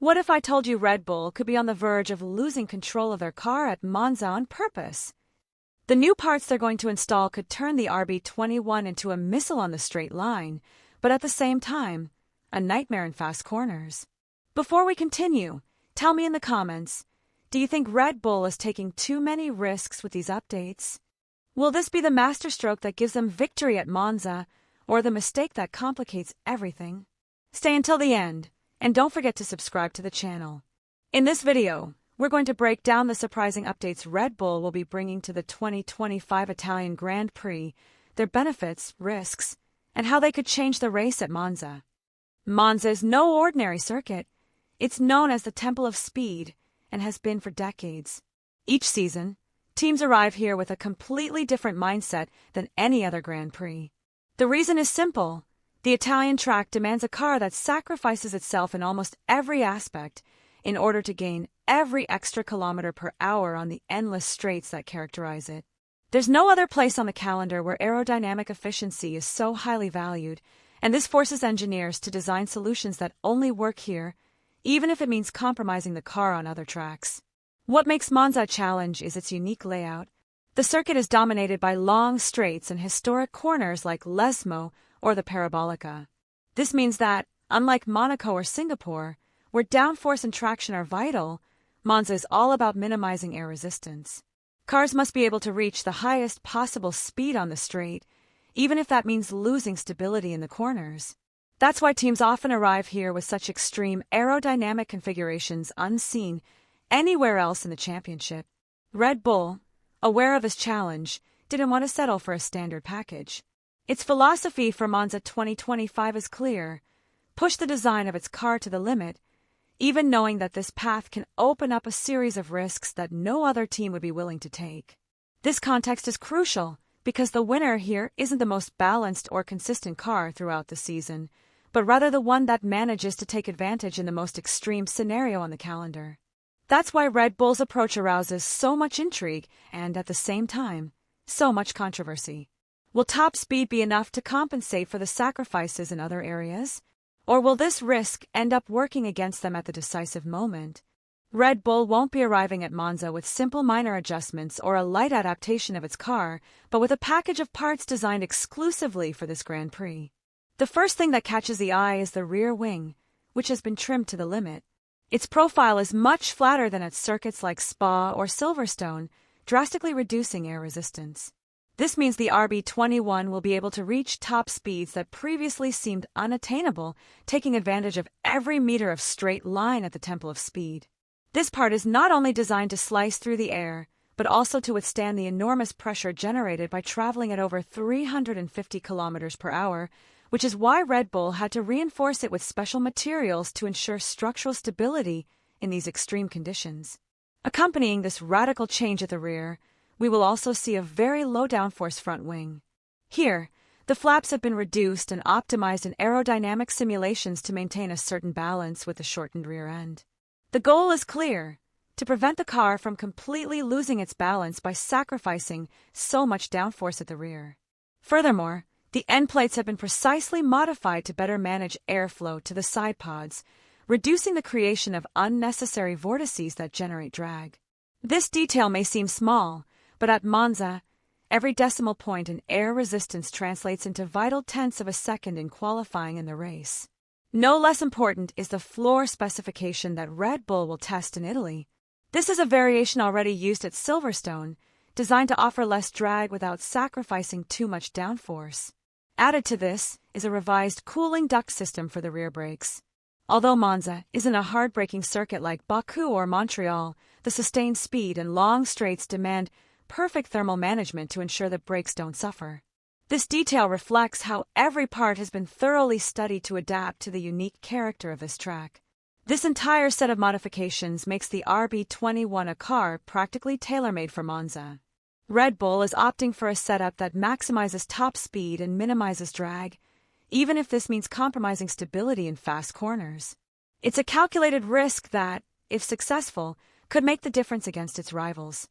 What if I told you Red Bull could be on the verge of losing control of their car at Monza on purpose? The new parts they're going to install could turn the RB21 into a missile on the straight line, but at the same time, a nightmare in fast corners. Before we continue, tell me in the comments, do you think Red Bull is taking too many risks with these updates? Will this be the masterstroke that gives them victory at Monza, or the mistake that complicates everything? Stay until the end, and don't forget to subscribe to the channel. In this video, we're going to break down the surprising updates Red Bull will be bringing to the 2025 Italian Grand Prix, their benefits, risks, and how they could change the race at Monza. Monza is no ordinary circuit. It's known as the Temple of Speed and has been for decades. Each season, teams arrive here with a completely different mindset than any other Grand Prix. The reason is simple. The Italian track demands a car that sacrifices itself in almost every aspect in order to gain every extra kilometer per hour on the endless straights that characterize it. There's no other place on the calendar where aerodynamic efficiency is so highly valued, and this forces engineers to design solutions that only work here, even if it means compromising the car on other tracks. What makes Monza a challenge is its unique layout. The circuit is dominated by long straights and historic corners like Lesmo or the Parabolica. This means that, unlike Monaco or Singapore, where downforce and traction are vital, Monza is all about minimizing air resistance. Cars must be able to reach the highest possible speed on the straight, even if that means losing stability in the corners. That's why teams often arrive here with such extreme aerodynamic configurations unseen anywhere else in the championship. Red Bull, aware of his challenge, didn't want to settle for a standard package. Its philosophy for Monza 2025 is clear: push the design of its car to the limit, even knowing that this path can open up a series of risks that no other team would be willing to take. This context is crucial because the winner here isn't the most balanced or consistent car throughout the season, but rather the one that manages to take advantage in the most extreme scenario on the calendar. That's why Red Bull's approach arouses so much intrigue and, at the same time, so much controversy. Will top speed be enough to compensate for the sacrifices in other areas? Or will this risk end up working against them at the decisive moment? Red Bull won't be arriving at Monza with simple minor adjustments or a light adaptation of its car, but with a package of parts designed exclusively for this Grand Prix. The first thing that catches the eye is the rear wing, which has been trimmed to the limit. Its profile is much flatter than at circuits like Spa or Silverstone, drastically reducing air resistance. This means the RB21 will be able to reach top speeds that previously seemed unattainable, taking advantage of every meter of straight line at the Temple of Speed. This part is not only designed to slice through the air, but also to withstand the enormous pressure generated by traveling at over 350 kilometers per hour, which is why Red Bull had to reinforce it with special materials to ensure structural stability in these extreme conditions. Accompanying this radical change at the rear, we will also see a very low downforce front wing. Here, the flaps have been reduced and optimized in aerodynamic simulations to maintain a certain balance with the shortened rear end. The goal is clear: to prevent the car from completely losing its balance by sacrificing so much downforce at the rear. Furthermore, the end plates have been precisely modified to better manage airflow to the side pods, reducing the creation of unnecessary vortices that generate drag. This detail may seem small, but at Monza, every decimal point in air resistance translates into vital tenths of a second in qualifying in the race. No less important is the floor specification that Red Bull will test in Italy. This is a variation already used at Silverstone, designed to offer less drag without sacrificing too much downforce. Added to this is a revised cooling duct system for the rear brakes. Although Monza isn't a hard-braking circuit like Baku or Montreal, the sustained speed and long straights demand perfect thermal management to ensure that brakes don't suffer. This detail reflects how every part has been thoroughly studied to adapt to the unique character of this track. This entire set of modifications makes the RB21 a car practically tailor-made for Monza. Red Bull is opting for a setup that maximizes top speed and minimizes drag, even if this means compromising stability in fast corners. It's a calculated risk that, if successful, could make the difference against its rivals.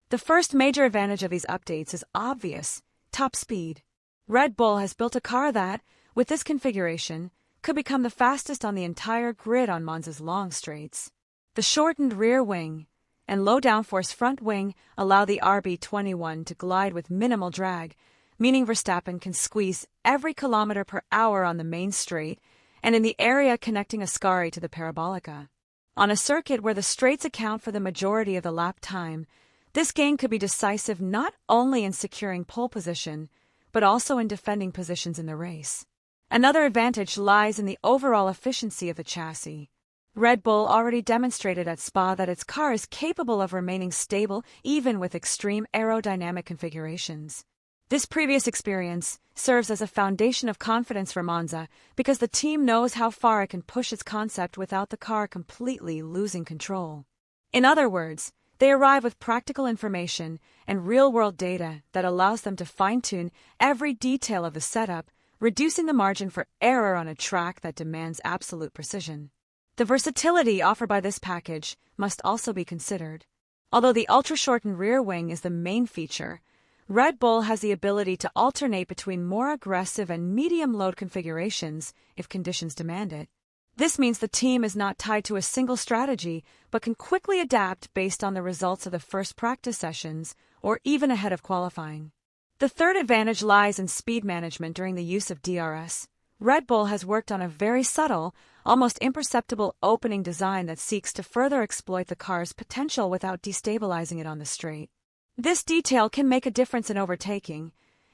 The first major advantage of these updates is obvious: top speed. Red Bull has built a car that, with this configuration, could become the fastest on the entire grid on Monza's long straights. The shortened rear wing and low downforce front wing allow the RB21 to glide with minimal drag, meaning Verstappen can squeeze every kilometer per hour on the main straight and in the area connecting Ascari to the Parabolica. On a circuit where the straights account for the majority of the lap time, this gain could be decisive not only in securing pole position, but also in defending positions in the race. Another advantage lies in the overall efficiency of the chassis. Red Bull already demonstrated at Spa that its car is capable of remaining stable even with extreme aerodynamic configurations. This previous experience serves as a foundation of confidence for Monza because the team knows how far it can push its concept without the car completely losing control. In other words, they arrive with practical information and real-world data that allows them to fine-tune every detail of the setup, reducing the margin for error on a track that demands absolute precision. The versatility offered by this package must also be considered. Although the ultra-shortened rear wing is the main feature, Red Bull has the ability to alternate between more aggressive and medium-load configurations if conditions demand it. This means the team is not tied to a single strategy, but can quickly adapt based on the results of the first practice sessions or even ahead of qualifying. The third advantage lies in speed management during the use of DRS. Red Bull has worked on a very subtle, almost imperceptible opening design that seeks to further exploit the car's potential without destabilizing it on the straight. This detail can make a difference in overtaking,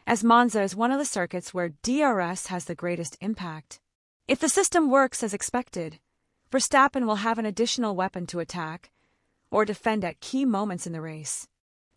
as Monza is one of the circuits where DRS has the greatest impact. If the system works as expected, Verstappen will have an additional weapon to attack or defend at key moments in the race.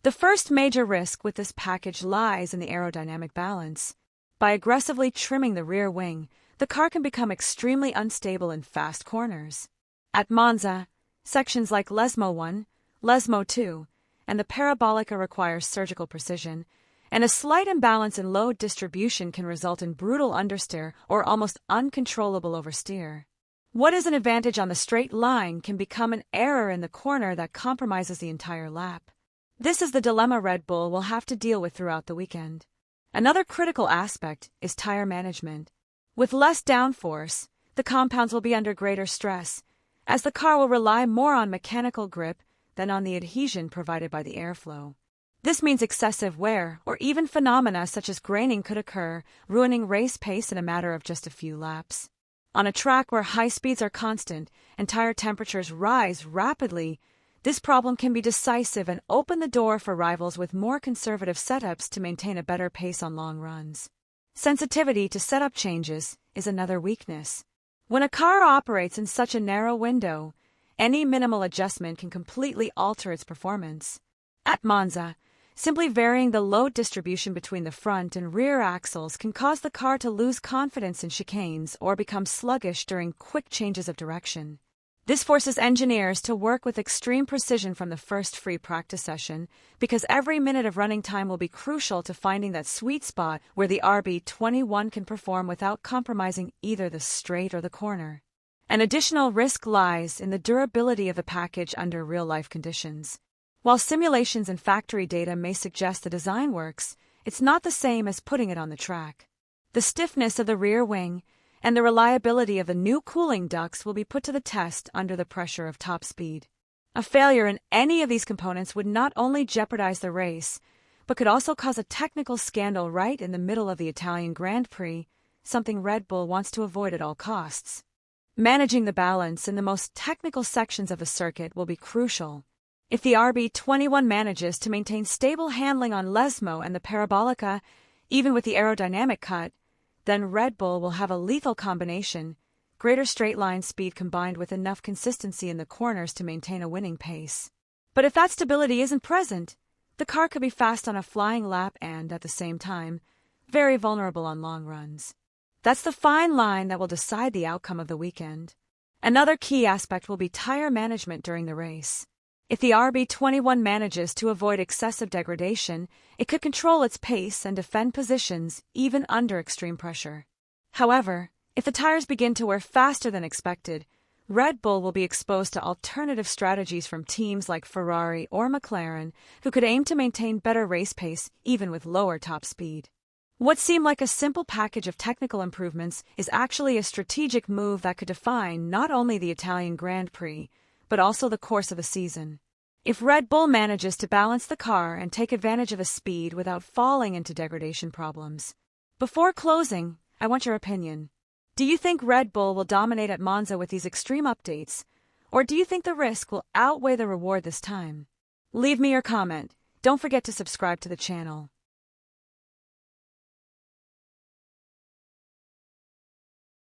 The first major risk with this package lies in the aerodynamic balance. By aggressively trimming the rear wing, the car can become extremely unstable in fast corners. At Monza, sections like Lesmo 1, Lesmo 2, and the Parabolica require surgical precision, and a slight imbalance in load distribution can result in brutal understeer or almost uncontrollable oversteer. What is an advantage on the straight line can become an error in the corner that compromises the entire lap. This is the dilemma Red Bull will have to deal with throughout the weekend. Another critical aspect is tire management. With less downforce, the compounds will be under greater stress, as the car will rely more on mechanical grip than on the adhesion provided by the airflow. This means excessive wear or even phenomena such as graining could occur, ruining race pace in a matter of just a few laps. On a track where high speeds are constant and tire temperatures rise rapidly, this problem can be decisive and open the door for rivals with more conservative setups to maintain a better pace on long runs. Sensitivity to setup changes is another weakness. When a car operates in such a narrow window, any minimal adjustment can completely alter its performance. At Monza, simply varying the load distribution between the front and rear axles can cause the car to lose confidence in chicanes or become sluggish during quick changes of direction. This forces engineers to work with extreme precision from the first free practice session, because every minute of running time will be crucial to finding that sweet spot where the RB21 can perform without compromising either the straight or the corner. An additional risk lies in the durability of the package under real-life conditions. While simulations and factory data may suggest the design works, it's not the same as putting it on the track. The stiffness of the rear wing and the reliability of the new cooling ducts will be put to the test under the pressure of top speed. A failure in any of these components would not only jeopardize the race, but could also cause a technical scandal right in the middle of the Italian Grand Prix, something Red Bull wants to avoid at all costs. Managing the balance in the most technical sections of the circuit will be crucial. If the RB21 manages to maintain stable handling on Lesmo and the Parabolica, even with the aerodynamic cut, then Red Bull will have a lethal combination, greater straight-line speed combined with enough consistency in the corners to maintain a winning pace. But if that stability isn't present, the car could be fast on a flying lap and, at the same time, very vulnerable on long runs. That's the fine line that will decide the outcome of the weekend. Another key aspect will be tire management during the race. If the RB21 manages to avoid excessive degradation, it could control its pace and defend positions even under extreme pressure. However, if the tires begin to wear faster than expected, Red Bull will be exposed to alternative strategies from teams like Ferrari or McLaren, who could aim to maintain better race pace even with lower top speed. What seemed like a simple package of technical improvements is actually a strategic move that could define not only the Italian Grand Prix, but also the course of a season. If Red Bull manages to balance the car and take advantage of a speed without falling into degradation problems. Before closing, I want your opinion. Do you think Red Bull will dominate at Monza with these extreme updates, or do you think the risk will outweigh the reward this time? Leave me your comment. Don't forget to subscribe to the channel.